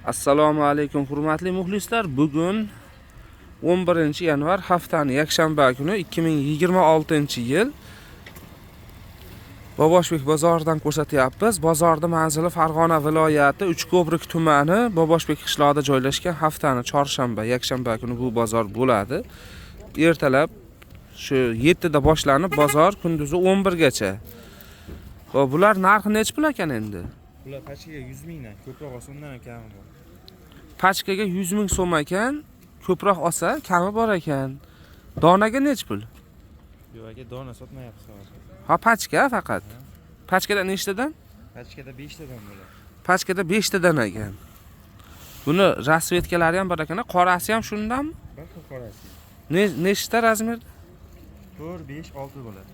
Assalomu alaykum hurmatli muxlislar. Bugun 11-yanvar haftaning yakshanba kuni 2026-yil Boboshbek bozoridan ko'rsatyapmiz. Bozorda manzili Farg'ona viloyati Uchko'prik tumani Boboshbek qishlog'ida joylashgan. Haftaning chorshanba, yakshanba kuni bu bozor bo'ladi. Ertalab shu 7 da boshlanib bozor kunduzi 11 gacha. Xo'p, bular narxi nech pul ekan endi? Bular pachkaga 100 mingdan ko'proq olsa undan ham kami bor. Pachkaga 100 ming so'm ekan, ko'proq olsa kami bor ekan. Donaga nech pul? Yo'q aka, dona sotmayapsiz hozir. Ha, pachka faqat. Pachkada nechtadan? Pachkada 5 tadan bo'ladi. Pachkada 5 tadan ekan. Buni rasvetkalari ham bor ekan, qorasi ham shundanmi? Bak qorasi. Nechta razmerda? 4, 5, 6 bo'ladi.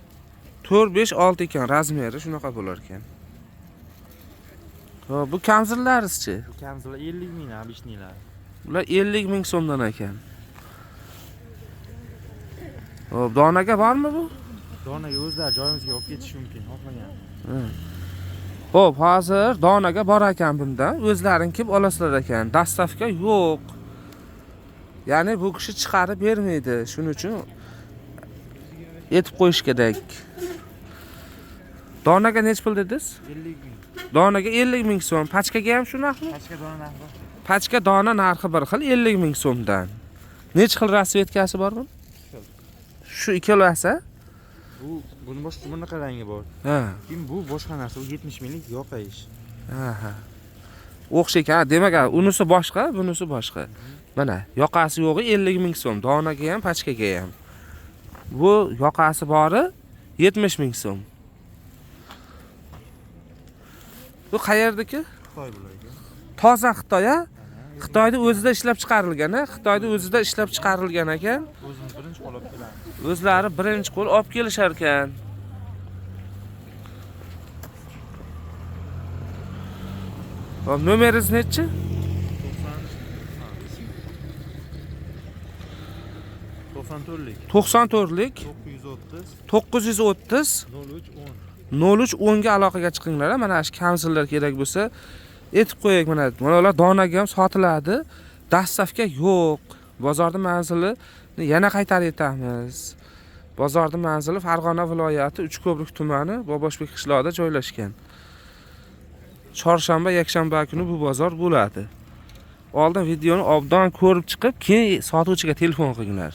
4, 5, 6 ekan razmeri, shunaqa bo'lar ekan. Xo'p, bu kamzillarisichi? Bu kamzillar 50 mingdan, obishnilar. Bular 50 ming so'mdan ekan. Xo'p, donaga bormi bu? Donaga o'zlari joyimizga olib ketish mumkin, xohlagan. Xo'p, hozir donaga bor ekan bunda. O'zlaring kelib olasizlar ekan. Dastavka yo'q. Ya'ni bu kishi chiqarib bermaydi. Shuning uchun aytib qo'yish kerak. Donaga nech pul dedingiz? 50 ming. Donaga 50 ming so'm. Pachkaga ham shu narxmi? Pachka dona narxi. Pachka dona narxi bir xil 50 ming so'mdan. Nech xil rasvetkasi bor bu? Shu ikkalasi? Buni boshqa bunaqa rangi bor. Ha. Keyin bu boshqa narsa, u 70 minglik yoqayish. Ha. O'xshagan. Demak, unisi boshqa, bunisi boshqa. Mana yoqasi yo'g'i 50 ming so'm. Donaga ham, pachkaga ham. Bu yoqasi bori 70 ming so'm. Bu qayerdaki? Xitoy bularga. Toza Xitoy, a? Xitoyda o'zida ishlab chiqarilgan, a? Xitoyda o'zida ishlab chiqarilgan ekan. O'zimiz birinchi qo'l olib kelamiz. O'zlari birinchi qo'l olib kelishar ekan. Hop, nomeringiz nechi? 94lik. 94lik 930 930 03 10. 03 10 ga aloqaga chiqinglar. Mana shu kamzillar kerak bo'lsa, aytib qo'ying. Mana ular donaga ham sotiladi. Dastavka yo'q. Bozorda manzili yana qaytarib aytamiz. Bozorda manzili Farg'ona viloyati Uchko'prik tumani Boboshbek qishlog'ida joylashgan. Chorshanba, yakshanba kuni bu bozor bo'ladi. Oldin videoni obdan ko'rib chiqib, keyin sotuvchiga telefon qilinglar.